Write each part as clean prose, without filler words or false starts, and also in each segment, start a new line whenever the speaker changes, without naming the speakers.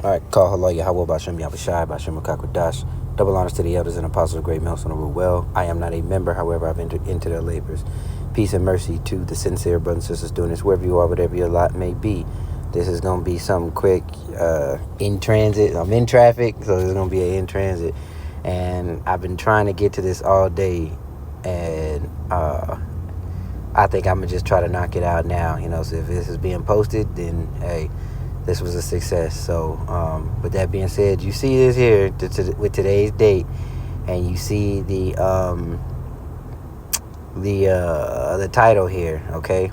All right, call hello, Yahweh Bashem Yahushai Bashem Makakwadash. Double honors to the elders and apostles of great mills on the rule well. I am not a member, however, I've entered into their labors. Peace and mercy to the sincere brothers and sisters doing this, wherever you are, whatever your lot may be. This is going to be something quick, in transit. I'm in traffic, so it's going to be an in transit. And I've been trying to get to this all day, and I think I'm going to just try to knock it out now. So if this is being posted, then, hey, this was a success. So with that being said, you see this here with today's date, and you see the title here. Okay,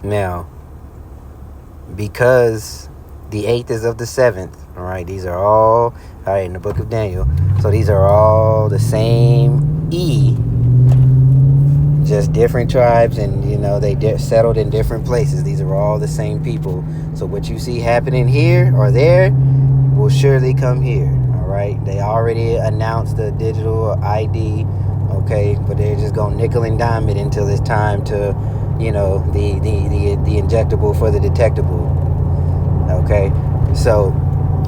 now because the 8th is of the 7th, all right, these are all right in the book of Daniel, so these are all the same just different tribes, and they settled in different places. These are all the same people. So what you see happening here or there will surely come here. All right, they already announced the digital ID, okay, but they're just gonna nickel and dime it until it's time to the injectable for the detectable. Okay, so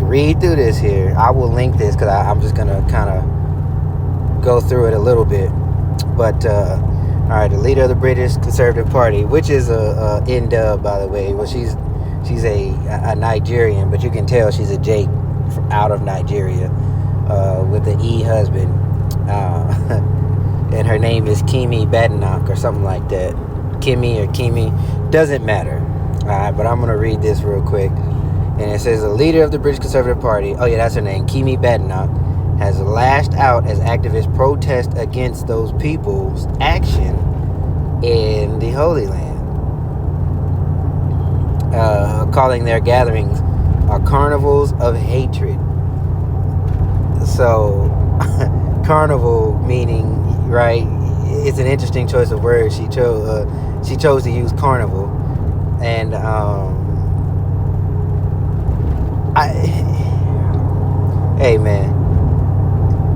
read through this here. I will link this because I'm just gonna kind of go through it a little bit, but all right, the leader of the British Conservative Party, which is a N-dub, by the way. Well, she's a Nigerian, but you can tell she's a Jake out of Nigeria with the E husband. And her name is Kimi Badenoch or something like that. Kimi, doesn't matter. All right, but I'm going to read this real quick. And it says, the leader of the British Conservative Party, oh yeah, that's her name, Kimi Badenoch, has lashed out as activists protest against those people's action in the Holy Land, calling their gatherings carnivals of hatred. So, carnival meaning, right? It's an interesting choice of words. She chose to use carnival, and hey man.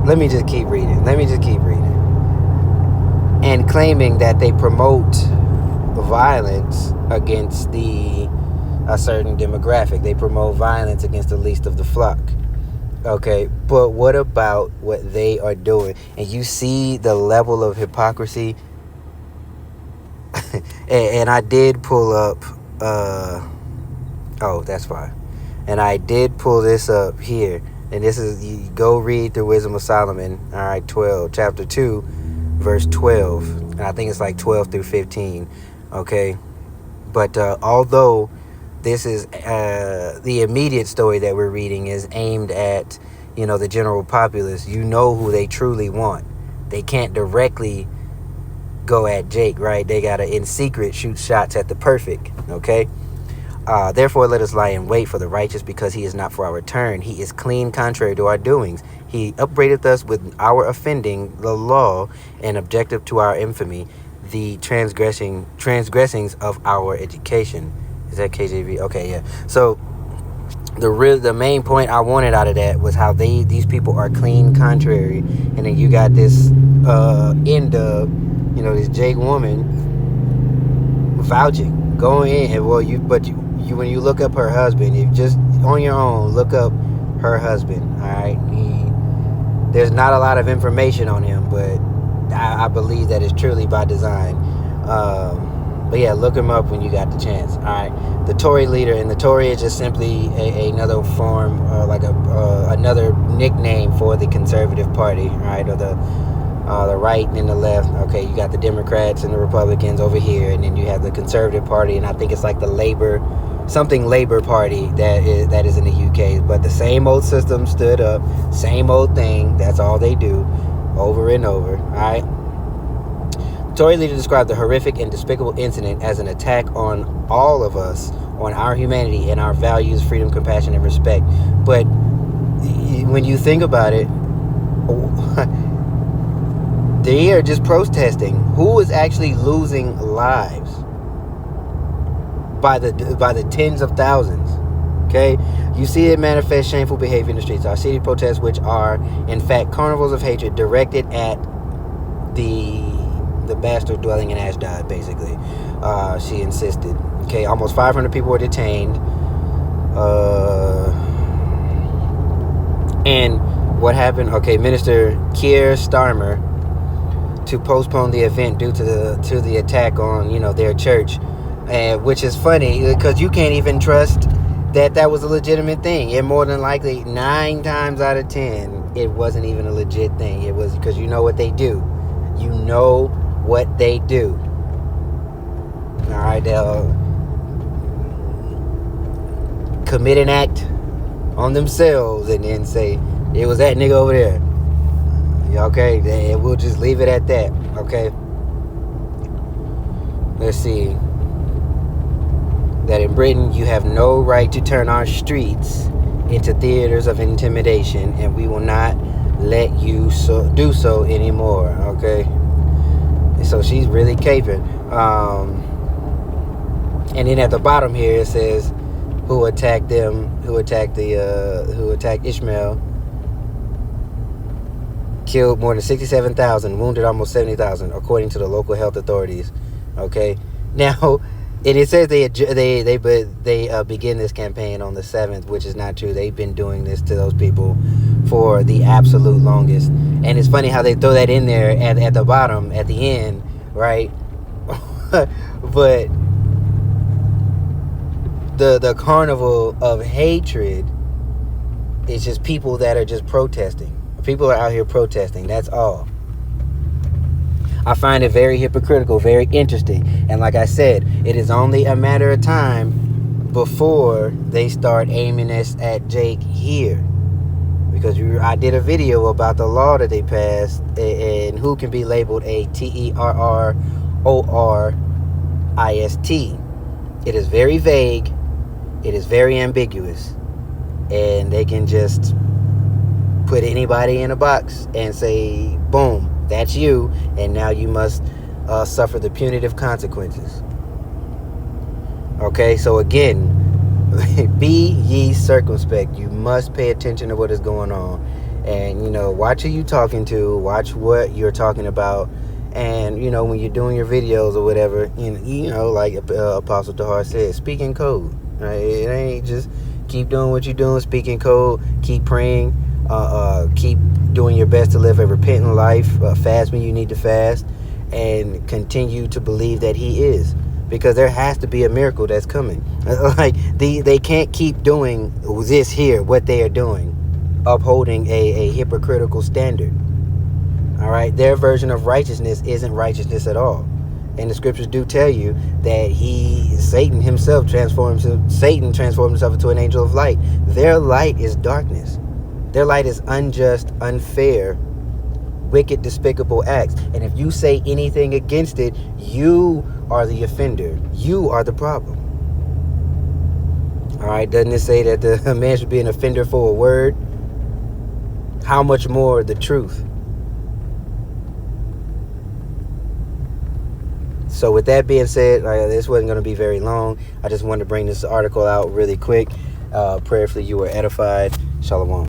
Let me just keep reading. And claiming that they promote violence against a certain demographic. They promote violence against the least of the flock. Okay, but what about what they are doing? And you see the level of hypocrisy. and I did pull up. Oh, that's fine. And I did pull this up here. And this is, you go read the Wisdom of Solomon, all right, chapter 2, verse 12. And I think it's like 12 through 15, okay? But although this is the immediate story that we're reading is aimed at, the general populace, who they truly want. They can't directly go at Jake, right? They got to, in secret, shoot shots at the perfect, okay? Therefore, let us lie in wait for the righteous, because he is not for our return. He is clean contrary to our doings. He upbraideth us with our offending the law, and objective to our infamy, the transgressings of our education. Is that KJV? Okay, yeah. So the main point I wanted out of that was how these people are clean contrary, and then you got this this Jake woman vouching, going in, and when you look up her husband, you just on your own look up her husband. All right, there's not a lot of information on him, but I believe that is truly by design. But yeah, look him up when you got the chance. All right, the Tory leader, and the Tory is just simply another form, another nickname for the Conservative Party. All right, or the right and the left. Okay, you got the Democrats and the Republicans over here, and then you have the Conservative Party, and I think it's like the Labour Party that is in the UK. But the same old system stood up, same old thing. That's all they do, over and over. All right. The Tory leader described the horrific and despicable incident as an attack on all of us, on our humanity and our values, freedom, compassion, and respect. But when you think about it, they are just protesting. Who is actually losing lives by the tens of thousands? Okay, you see it manifest shameful behavior in the streets. Our city protests, which are in fact carnivals of hatred directed at the bastard dwelling in Ashdod, basically. She insisted. Okay, almost 500 people were detained. And what happened? Okay, Minister Keir Starmer to postpone the event due to the attack on their church, which is funny because you can't even trust that was a legitimate thing. And more than likely, 9 times out of 10, it wasn't even a legit thing. It was because you know what they do. You know what they do. All right, they'll commit an act on themselves and then say it was that nigga over there. Okay, we'll just leave it at that. Okay, let's see. That in Britain you have no right to turn our streets into theaters of intimidation, and we will not let you do so anymore. Okay, so she's really caping. And then at the bottom here it says who attacked Ishmael, killed more than 67,000, wounded almost 70,000, according to the local health authorities. Okay, now, and it says they begin this campaign on the 7th, which is not true. They've been doing this to those people for the absolute longest. And it's funny how they throw that in there at the bottom, at the end, right? But the carnival of hatred is just people that are just protesting. People are out here protesting. That's all. I find it very hypocritical, very interesting. And like I said, it is only a matter of time before they start aiming this at Jake here. Because I did a video about the law that they passed and who can be labeled a terrorist. It is very vague. It is very ambiguous. And they can just put anybody in a box and say, boom, that's you, and now you must suffer the punitive consequences. Okay, so again, be ye circumspect. You must pay attention to what is going on, and watch who you talking to, watch what you're talking about, and when you're doing your videos or whatever, like Apostle Dahar said, speak in code. Right? It ain't just keep doing what you're doing, speak in code, keep praying. Keep doing your best to live a repentant life, fast when you need to fast, and continue to believe that he is, because there has to be a miracle that's coming. Like they can't keep doing this here, what they are doing, upholding a hypocritical standard. All right, their version of righteousness isn't righteousness at all, and the scriptures do tell you that Satan transformed himself into an angel of light. Their light is darkness. Their light is unjust, unfair, wicked, despicable acts. And if you say anything against it, you are the offender. You are the problem. All right, doesn't it say that a man should be an offender for a word? How much more the truth? So with that being said, this wasn't going to be very long. I just wanted to bring this article out really quick. Prayerfully you were edified. Shalom.